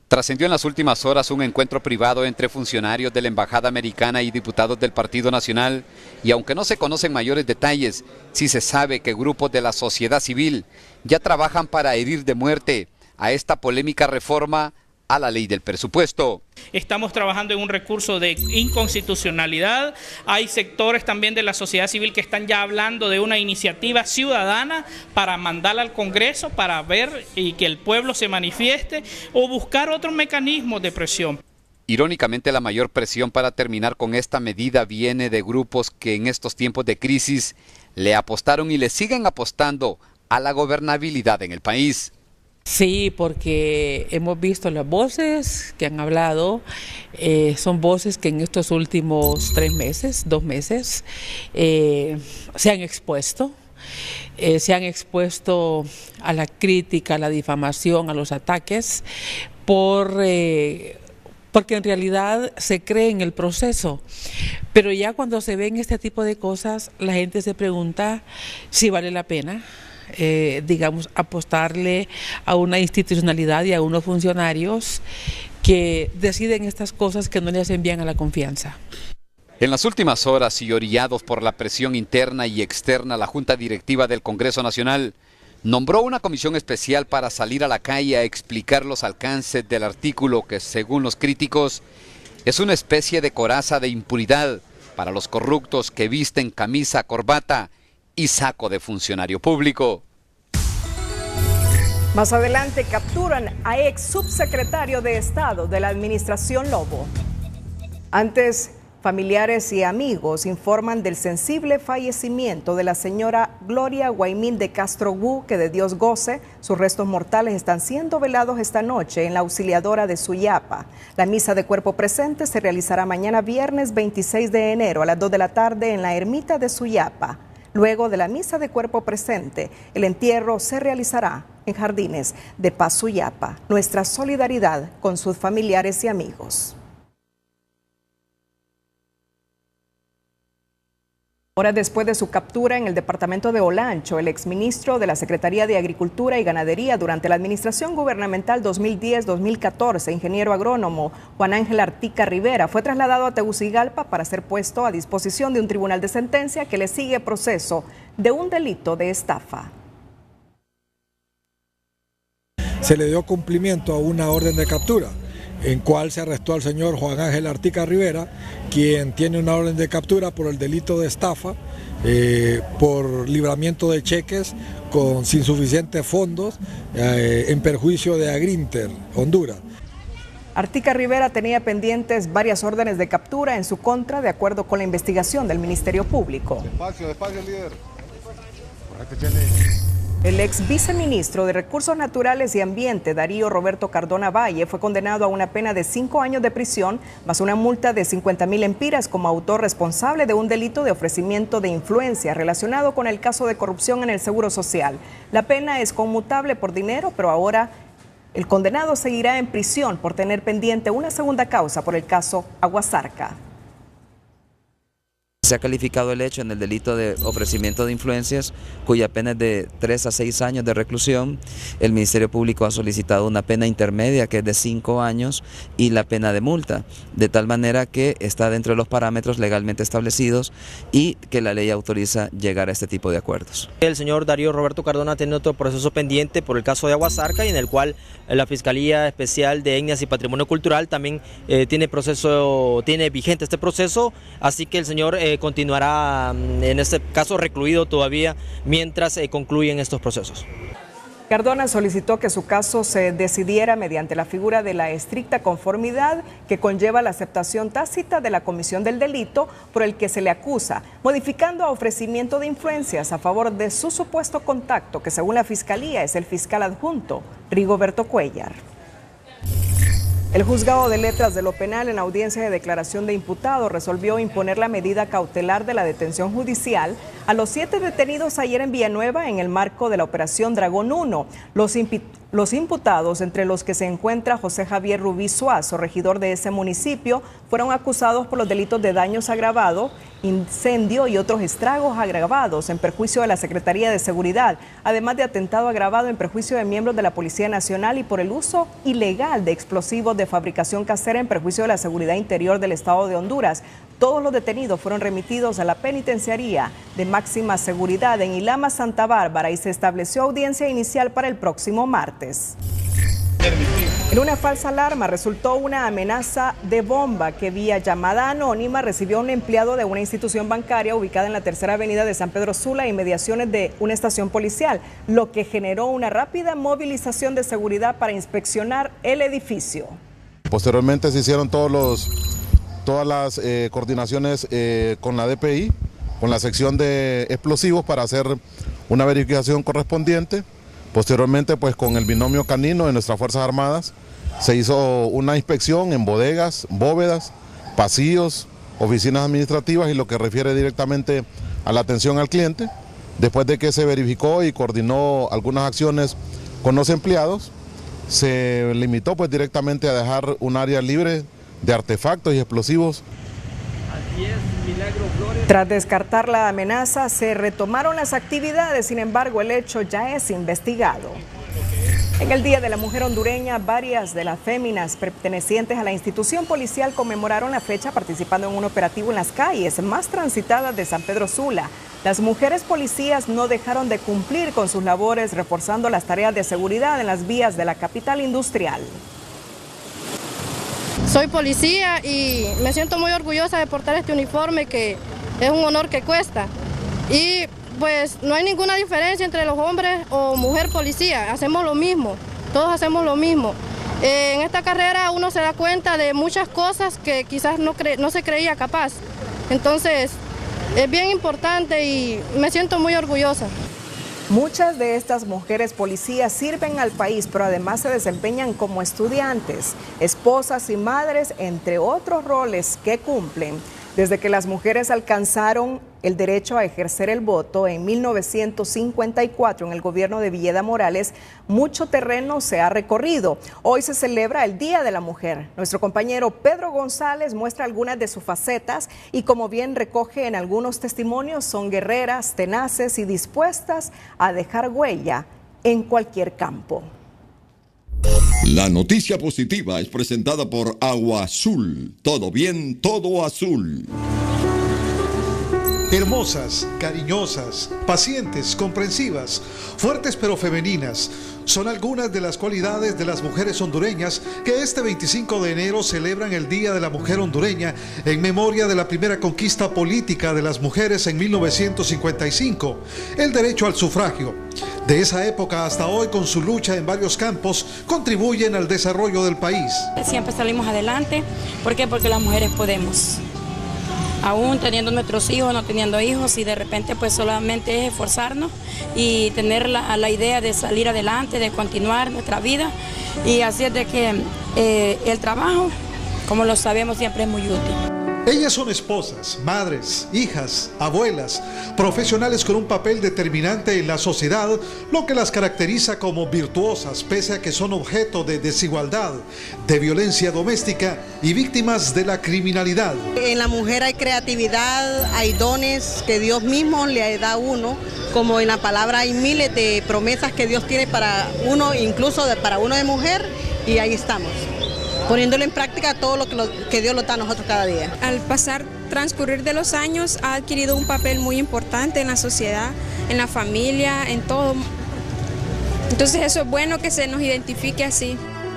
Trascendió en las últimas horas un encuentro privado entre funcionarios de la Embajada Americana y diputados del Partido Nacional, y aunque no se conocen mayores detalles, sí se sabe que grupos de la sociedad civil ya trabajan para herir de muerte a esta polémica reforma a la ley del presupuesto. Estamos trabajando en un recurso de inconstitucionalidad. Hay sectores también de la sociedad civil que están ya hablando de una iniciativa ciudadana para mandarla al Congreso para ver y que el pueblo se manifieste o buscar otros mecanismos de presión. Irónicamente, la mayor presión para terminar con esta medida viene de grupos que en estos tiempos de crisis le apostaron y le siguen apostando a la gobernabilidad en el país. Sí, porque hemos visto las voces que han hablado, son voces que en estos últimos 2 meses, se han expuesto a la crítica, a la difamación, a los ataques, porque en realidad se cree en el proceso. Pero ya cuando se ven este tipo de cosas, la gente se pregunta si vale la pena. Apostarle a una institucionalidad y a unos funcionarios que deciden estas cosas que no le hacen bien a la confianza. En las últimas horas y orillados por la presión interna y externa, la Junta Directiva del Congreso Nacional nombró una comisión especial para salir a la calle a explicar los alcances del artículo que, según los críticos, es una especie de coraza de impunidad para los corruptos que visten camisa, corbata y saco de funcionario público. Más adelante capturan a ex subsecretario de Estado de la administración Lobo. Antes, familiares y amigos informan del sensible fallecimiento de la señora Gloria Guaymín de Castro Gu, que de Dios goce. Sus restos mortales están siendo velados esta noche en la Auxiliadora de Suyapa. La misa de cuerpo presente se realizará mañana viernes 26 de enero a las 2 de la tarde en la ermita de Suyapa. Luego de la misa de cuerpo presente, el entierro se realizará en Jardines de Paz Suyapa. Nuestra solidaridad con sus familiares y amigos. Horas después de su captura en el departamento de Olancho, el exministro de la Secretaría de Agricultura y Ganadería durante la administración gubernamental 2010-2014, ingeniero agrónomo Juan Ángel Artica Rivera, fue trasladado a Tegucigalpa para ser puesto a disposición de un tribunal de sentencia que le sigue proceso de un delito de estafa. Se le dio cumplimiento a una orden de captura, en cual se arrestó al señor Juan Ángel Artica Rivera, quien tiene una orden de captura por el delito de estafa, por libramiento de cheques sin suficientes fondos, en perjuicio de Agrinter, Honduras. Artica Rivera tenía pendientes varias órdenes de captura en su contra, de acuerdo con la investigación del Ministerio Público. Despacio, líder. El ex viceministro de Recursos Naturales y Ambiente, Darío Roberto Cardona Valle, fue condenado a una pena de 5 años de prisión más una multa de 50,000 empiras como autor responsable de un delito de ofrecimiento de influencia relacionado con el caso de corrupción en el Seguro Social. La pena es conmutable por dinero, pero ahora el condenado seguirá en prisión por tener pendiente una segunda causa por el caso Aguasarca. Se ha calificado el hecho en el delito de ofrecimiento de influencias, cuya pena es de 3 a 6 años de reclusión. El Ministerio Público ha solicitado una pena intermedia que es de 5 años y la pena de multa, de tal manera que está dentro de los parámetros legalmente establecidos y que la ley autoriza llegar a este tipo de acuerdos. El señor Darío Roberto Cardona tiene otro proceso pendiente por el caso de Aguasarca, y en el cual la Fiscalía Especial de Etnias y Patrimonio Cultural también tiene vigente este proceso, así que el señor continuará, en este caso, recluido todavía mientras concluyen estos procesos. Cardona solicitó que su caso se decidiera mediante la figura de la estricta conformidad que conlleva la aceptación tácita de la comisión del delito por el que se le acusa, modificando a ofrecimiento de influencias a favor de su supuesto contacto, que según la Fiscalía es el fiscal adjunto, Rigoberto Cuellar. El juzgado de letras de lo penal en audiencia de declaración de imputado resolvió imponer la medida cautelar de la detención judicial a los 7 detenidos ayer en Villanueva en el marco de la operación Dragón 1. Los imputados, entre los que se encuentra José Javier Rubí Suazo, regidor de ese municipio, fueron acusados por los delitos de daños agravados, incendio y otros estragos agravados en perjuicio de la Secretaría de Seguridad, además de atentado agravado en perjuicio de miembros de la Policía Nacional y por el uso ilegal de explosivos de fabricación casera en perjuicio de la seguridad interior del Estado de Honduras. Todos los detenidos fueron remitidos a la penitenciaría de máxima seguridad en Ilama, Santa Bárbara, y se estableció audiencia inicial para el próximo martes. En una falsa alarma resultó una amenaza de bomba que vía llamada anónima recibió un empleado de una institución bancaria ubicada en la tercera avenida de San Pedro Sula, inmediaciones de una estación policial, lo que generó una rápida movilización de seguridad para inspeccionar el edificio. Posteriormente se hicieron todas las coordinaciones con la DPI, con la sección de explosivos para hacer una verificación correspondiente. Posteriormente, pues con el binomio canino de nuestras Fuerzas Armadas, se hizo una inspección en bodegas, bóvedas, pasillos, oficinas administrativas y lo que refiere directamente a la atención al cliente. Después de que se verificó y coordinó algunas acciones con los empleados, se limitó pues directamente a dejar un área libre de artefactos y explosivos. Tras descartar la amenaza, se retomaron las actividades, sin embargo, el hecho ya es investigado. En el Día de la Mujer Hondureña, varias de las féminas pertenecientes a la institución policial conmemoraron la fecha participando en un operativo en las calles más transitadas de San Pedro Sula. Las mujeres policías no dejaron de cumplir con sus labores, reforzando las tareas de seguridad en las vías de la capital industrial. Soy policía y me siento muy orgullosa de portar este uniforme, que es un honor que cuesta. Y pues no hay ninguna diferencia entre los hombres o mujer policía, hacemos lo mismo, todos hacemos lo mismo. En esta carrera uno se da cuenta de muchas cosas que quizás no se creía capaz. Entonces es bien importante y me siento muy orgullosa. Muchas de estas mujeres policías sirven al país, pero además se desempeñan como estudiantes, esposas y madres, entre otros roles que cumplen. Desde que las mujeres alcanzaron el derecho a ejercer el voto en 1954 en el gobierno de Villeda Morales, mucho terreno se ha recorrido. Hoy se celebra el Día de la Mujer. Nuestro compañero Pedro González muestra algunas de sus facetas y, como bien recoge en algunos testimonios, son guerreras, tenaces y dispuestas a dejar huella en cualquier campo. La noticia positiva es presentada por Agua Azul. Todo bien, todo azul. Hermosas, cariñosas, pacientes, comprensivas, fuertes pero femeninas, son algunas de las cualidades de las mujeres hondureñas que este 25 de enero celebran el Día de la Mujer Hondureña en memoria de la primera conquista política de las mujeres en 1955, el derecho al sufragio. De esa época hasta hoy, con su lucha en varios campos, contribuyen al desarrollo del país. Siempre salimos adelante. ¿Por qué? Porque las mujeres podemos. Aún teniendo nuestros hijos, no teniendo hijos, y de repente pues solamente es esforzarnos y tener la idea de salir adelante, de continuar nuestra vida. Y así es de que el trabajo, como lo sabemos, siempre es muy útil. Ellas son esposas, madres, hijas, abuelas, profesionales con un papel determinante en la sociedad, lo que las caracteriza como virtuosas, pese a que son objeto de desigualdad, de violencia doméstica y víctimas de la criminalidad. En la mujer hay creatividad, hay dones que Dios mismo le da a uno, como en la palabra hay miles de promesas que Dios tiene para uno, incluso para uno de mujer, y ahí estamos, poniéndolo en práctica todo lo que Dios lo da a nosotros cada día. Al transcurrir de los años ha adquirido un papel muy importante en la sociedad, en la familia, en todo. Entonces eso es bueno que se nos identifique así.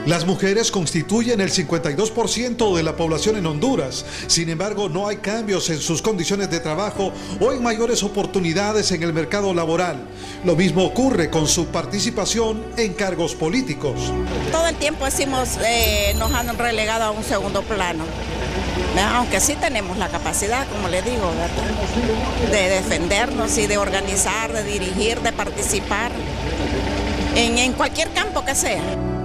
Las mujeres constituyen el 52% de la población en Honduras. Sin embargo, no hay cambios en sus condiciones de trabajo o en mayores oportunidades en el mercado laboral. Lo mismo ocurre con su participación en cargos políticos. Todo el tiempo nos han relegado a un segundo plano. Aunque sí tenemos la capacidad, como le digo, ¿verdad?, de defendernos y de organizar, de dirigir, de participar en cualquier campo que sea.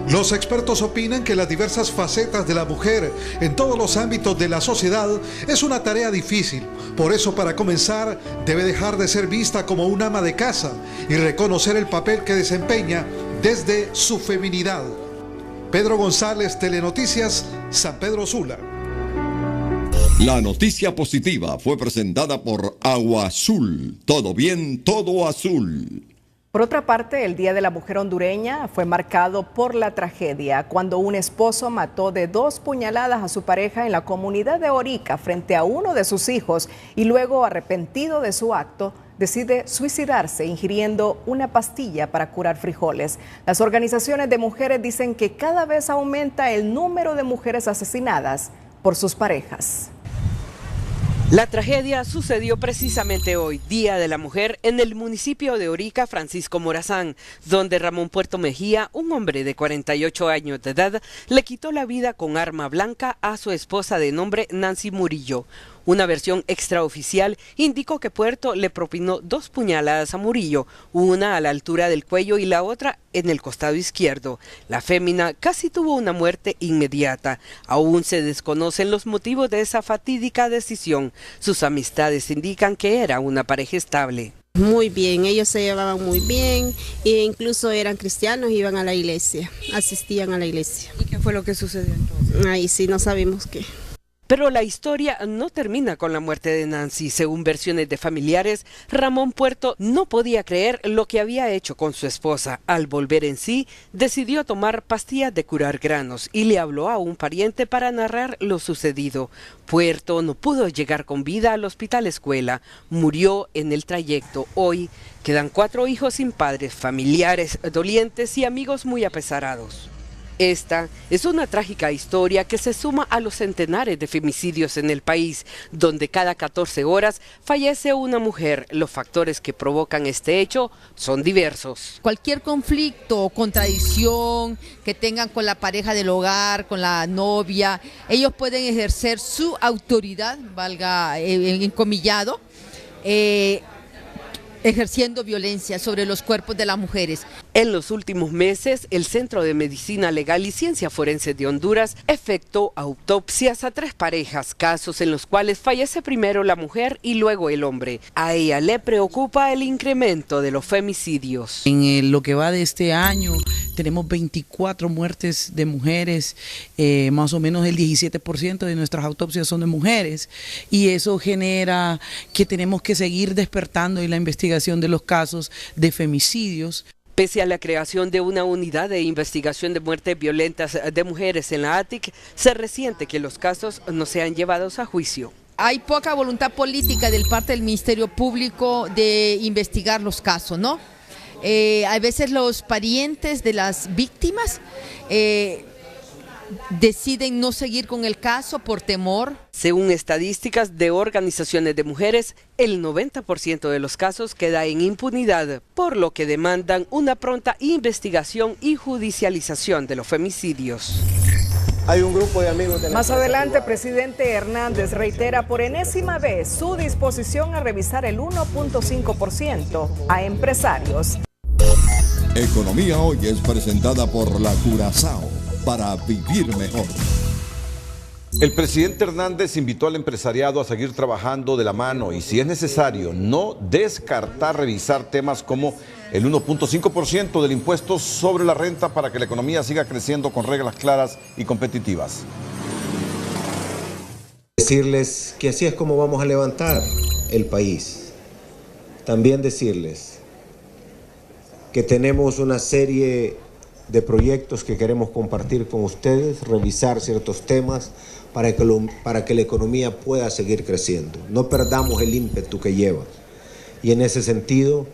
Los expertos opinan que las diversas facetas de la mujer en todos los ámbitos de la sociedad es una tarea difícil. Por eso, para comenzar, debe dejar de ser vista como una ama de casa y reconocer el papel que desempeña desde su feminidad. Pedro González, Telenoticias, San Pedro Sula. La noticia positiva fue presentada por Agua Azul. Todo bien, todo azul. Por otra parte, el Día de la Mujer hondureña fue marcado por la tragedia cuando un esposo mató de 2 puñaladas a su pareja en la comunidad de Orica frente a uno de sus hijos y luego, arrepentido de su acto, decide suicidarse ingiriendo una pastilla para curar frijoles. Las organizaciones de mujeres dicen que cada vez aumenta el número de mujeres asesinadas por sus parejas. La tragedia sucedió precisamente hoy, Día de la Mujer, en el municipio de Orica, Francisco Morazán, donde Ramón Puerto Mejía, un hombre de 48 años de edad, le quitó la vida con arma blanca a su esposa de nombre Nancy Murillo. Una versión extraoficial indicó que Puerto le propinó 2 puñaladas a Murillo, una a la altura del cuello y la otra en el costado izquierdo. La fémina casi tuvo una muerte inmediata. Aún se desconocen los motivos de esa fatídica decisión. Sus amistades indican que era una pareja estable. Muy bien, ellos se llevaban muy bien e incluso eran cristianos, iban a la iglesia, asistían a la iglesia. ¿Y qué fue lo que sucedió entonces? Ahí sí no sabemos qué. Pero la historia no termina con la muerte de Nancy. Según versiones de familiares, Ramón Puerto no podía creer lo que había hecho con su esposa. Al volver en sí, decidió tomar pastillas de curar granos y le habló a un pariente para narrar lo sucedido. Puerto no pudo llegar con vida al hospital escuela. Murió en el trayecto. Hoy quedan 4 hijos sin padres, familiares dolientes y amigos muy apesarados. Esta es una trágica historia que se suma a los centenares de femicidios en el país, donde cada 14 horas fallece una mujer. Los factores que provocan este hecho son diversos. Cualquier conflicto o contradicción que tengan con la pareja del hogar, con la novia, ellos pueden ejercer su autoridad, valga encomillado, ejerciendo violencia sobre los cuerpos de las mujeres. En los últimos meses, el Centro de Medicina Legal y Ciencia Forense de Honduras efectuó autopsias a 3 parejas, casos en los cuales fallece primero la mujer y luego el hombre. A ella le preocupa el incremento de los femicidios. En lo que va de este año tenemos 24 muertes de mujeres, más o menos el 17% de nuestras autopsias son de mujeres, y eso genera que tenemos que seguir despertando en la investigación de los casos de femicidios. Pese a la creación de una unidad de investigación de muertes violentas de mujeres en la ATIC, se resiente que los casos no sean llevados a juicio. Hay poca voluntad política del parte del Ministerio Público de investigar los casos, ¿no? A veces los parientes de las víctimas deciden no seguir con el caso por temor. Según estadísticas de organizaciones de mujeres, el 90% de los casos queda en impunidad, por lo que demandan una pronta investigación y judicialización de los femicidios. Hay un grupo de amigos de la Más adelante, presidente Hernández reitera por enésima vez su disposición a revisar el 1.5% a empresarios. Economía Hoy es presentada por la Curazao, para vivir mejor. El presidente Hernández invitó al empresariado a seguir trabajando de la mano y, si es necesario, no descartar revisar temas como el 1.5% del impuesto sobre la renta para que la economía siga creciendo con reglas claras y competitivas. Decirles que así es como vamos a levantar el país. También decirles que tenemos una serie de proyectos que queremos compartir con ustedes, revisar ciertos temas para que la economía pueda seguir creciendo. No perdamos el ímpetu que lleva. Y en ese sentido,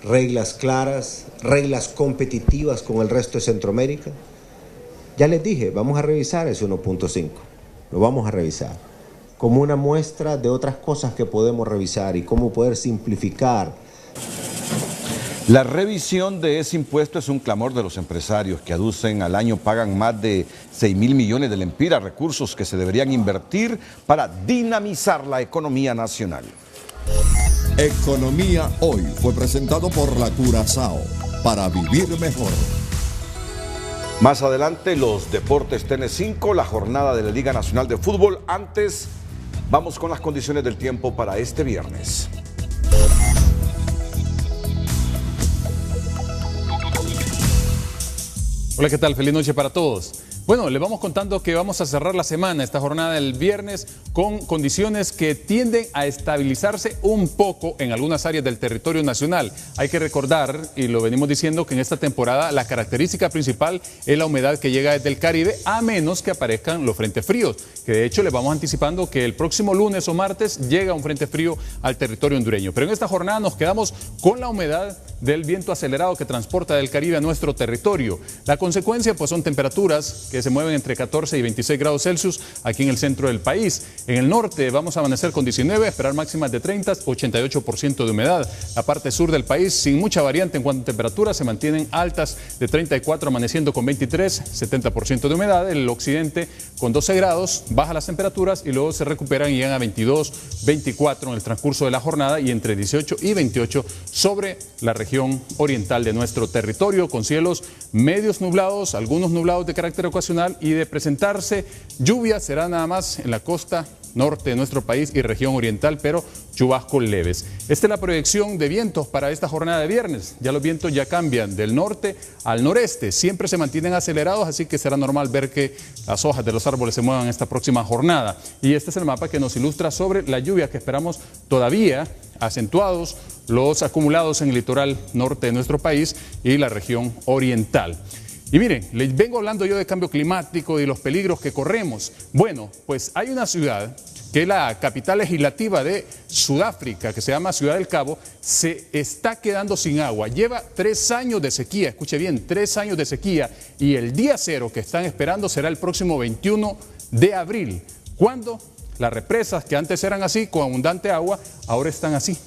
reglas claras, reglas competitivas con el resto de Centroamérica. Ya les dije, vamos a revisar ese 1.5, lo vamos a revisar como una muestra de otras cosas que podemos revisar y cómo poder simplificar. La revisión de ese impuesto es un clamor de los empresarios que aducen al año pagan más de 6.000 millones de lempiras, recursos que se deberían invertir para dinamizar la economía nacional. Economía Hoy fue presentado por la Curazao para vivir mejor. Más adelante los deportes TN5, la jornada de la Liga Nacional de Fútbol. Antes vamos con las condiciones del tiempo para este viernes. Hola, ¿qué tal? Feliz noche para todos. Bueno, les vamos contando que vamos a cerrar la semana, esta jornada del viernes, con condiciones que tienden a estabilizarse un poco en algunas áreas del territorio nacional. Hay que recordar, y lo venimos diciendo, que en esta temporada la característica principal es la humedad que llega desde el Caribe, a menos que aparezcan los frentes fríos, que de hecho les vamos anticipando que el próximo lunes o martes llega un frente frío al territorio hondureño. Pero en esta jornada nos quedamos con la humedad del viento acelerado que transporta del Caribe a nuestro territorio. La consecuencia pues son temperaturas que se mueven entre 14 y 26 grados Celsius aquí en el centro del país. En el norte vamos a amanecer con 19, esperar máximas de 30, 88% de humedad. La parte sur del país sin mucha variante en cuanto a temperaturas, se mantienen altas de 34, amaneciendo con 23, 70% de humedad. El occidente con 12 grados, baja las temperaturas y luego se recuperan y llegan a 22, 24 en el transcurso de la jornada y entre 18 y 28 sobre la región oriental de nuestro territorio, con cielos medios nublados, algunos nublados de carácter ocasional, y de presentarse lluvias será nada más en la costa norte de nuestro país y región oriental, pero chubascos leves. Esta es la proyección de vientos para esta jornada de viernes. Ya los vientos ya cambian del norte al noreste, siempre se mantienen acelerados, así que será normal ver que las hojas de los árboles se muevan esta próxima jornada. Y este es el mapa que nos ilustra sobre la lluvia que esperamos todavía acentuados, los acumulados en el litoral norte de nuestro país y la región oriental. Y miren, les vengo hablando yo de cambio climático y los peligros que corremos. Bueno, pues hay una ciudad que es la capital legislativa de Sudáfrica, que se llama Ciudad del Cabo, se está quedando sin agua. Lleva 3 años de sequía, escuche bien, 3 años de sequía, y el día cero que están esperando será el próximo 21 de abril, cuando las represas que antes eran así, con abundante agua, ahora están así.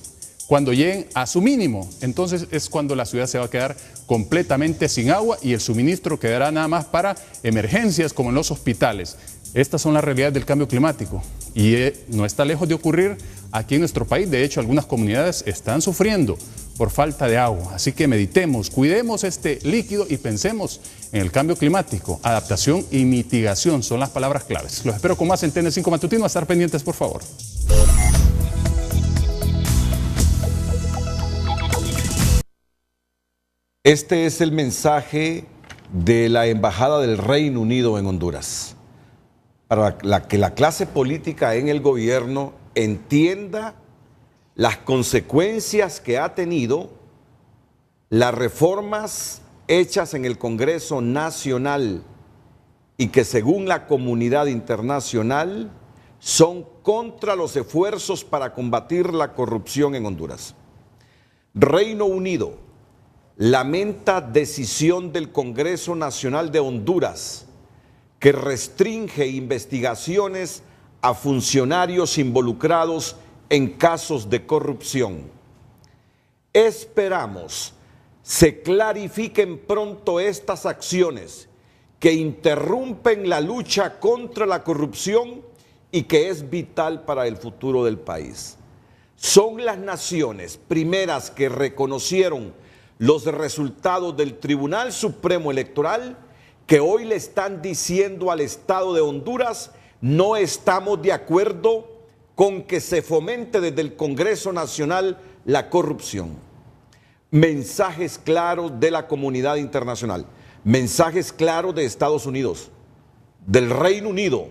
Cuando lleguen a su mínimo, entonces es cuando la ciudad se va a quedar completamente sin agua y el suministro quedará nada más para emergencias como en los hospitales. Estas son las realidades del cambio climático y no está lejos de ocurrir aquí en nuestro país. De hecho, algunas comunidades están sufriendo por falta de agua. Así que meditemos, cuidemos este líquido y pensemos en el cambio climático. Adaptación y mitigación son las palabras claves. Los espero con más en TN5 Matutino. A estar pendientes, por favor. Este es el mensaje de la Embajada del Reino Unido en Honduras, para que la clase política en el gobierno entienda las consecuencias que ha tenido las reformas hechas en el Congreso Nacional y que según la comunidad internacional son contra los esfuerzos para combatir la corrupción en Honduras. Reino Unido lamenta decisión del Congreso Nacional de Honduras que restringe investigaciones a funcionarios involucrados en casos de corrupción. Esperamos se clarifiquen pronto estas acciones que interrumpen la lucha contra la corrupción y que es vital para el futuro del país. Son las naciones primeras que reconocieron los resultados del Tribunal Supremo Electoral que hoy le están diciendo al Estado de Honduras: no estamos de acuerdo con que se fomente desde el Congreso Nacional la corrupción. Mensajes claros de la comunidad internacional, mensajes claros de Estados Unidos, del Reino Unido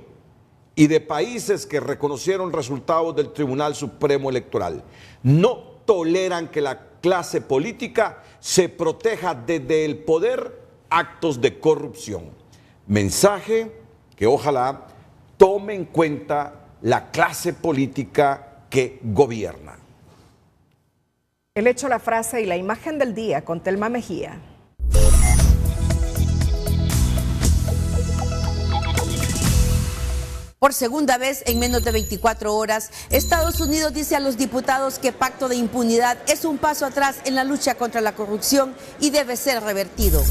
y de países que reconocieron resultados del Tribunal Supremo Electoral. No toleran que la clase política se proteja desde el poder actos de corrupción. Mensaje que ojalá tome en cuenta la clase política que gobierna. El hecho, la frase y la imagen del día con Telma Mejía. Por segunda vez en menos de 24 horas, Estados Unidos dice a los diputados que pacto de impunidad es un paso atrás en la lucha contra la corrupción y debe ser revertido.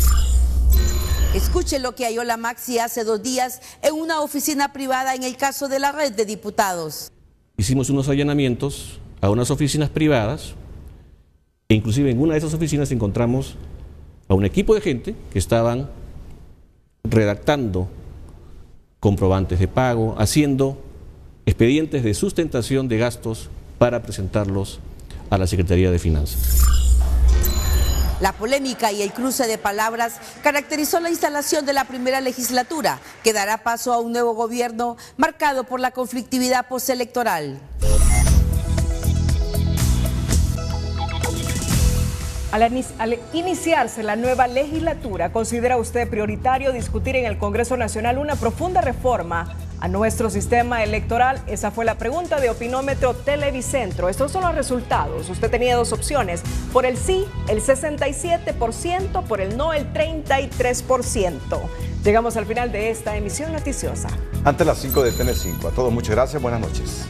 Escuche lo que Ayola Maxi hace 2 días en una oficina privada en el caso de la red de diputados. Hicimos unos allanamientos a unas oficinas privadas e inclusive en una de esas oficinas encontramos a un equipo de gente que estaban redactando comprobantes de pago, haciendo expedientes de sustentación de gastos para presentarlos a la Secretaría de Finanzas. La polémica y el cruce de palabras caracterizó la instalación de la primera legislatura, que dará paso a un nuevo gobierno marcado por la conflictividad postelectoral. Al iniciarse la nueva legislatura, ¿considera usted prioritario discutir en el Congreso Nacional una profunda reforma a nuestro sistema electoral? Esa fue la pregunta de Opinómetro Televicentro. Estos son los resultados. Usted tenía 2 opciones. Por el sí, el 67%, por el no, el 33%. Llegamos al final de esta emisión noticiosa. Ante las 5 de TN5. A todos muchas gracias. Buenas noches.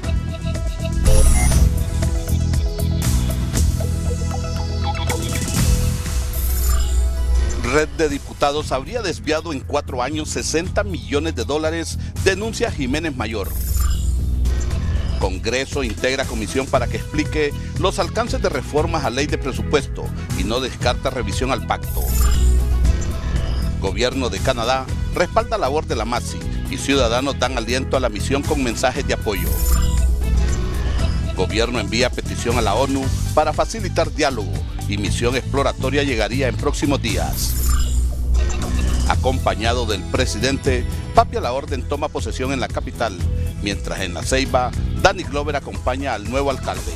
Red de Diputados habría desviado en 4 años 60 millones de dólares, denuncia Jiménez Mayor. Congreso integra comisión para que explique los alcances de reformas a ley de presupuesto y no descarta revisión al pacto. Gobierno de Canadá respalda la labor de la MAXI y ciudadanos dan aliento a la misión con mensajes de apoyo. Gobierno envía petición a la ONU para facilitar diálogo y misión exploratoria llegaría en próximos días. Acompañado del presidente, Papi a la Orden toma posesión en la capital, mientras en La Ceiba, Danny Glover acompaña al nuevo alcalde.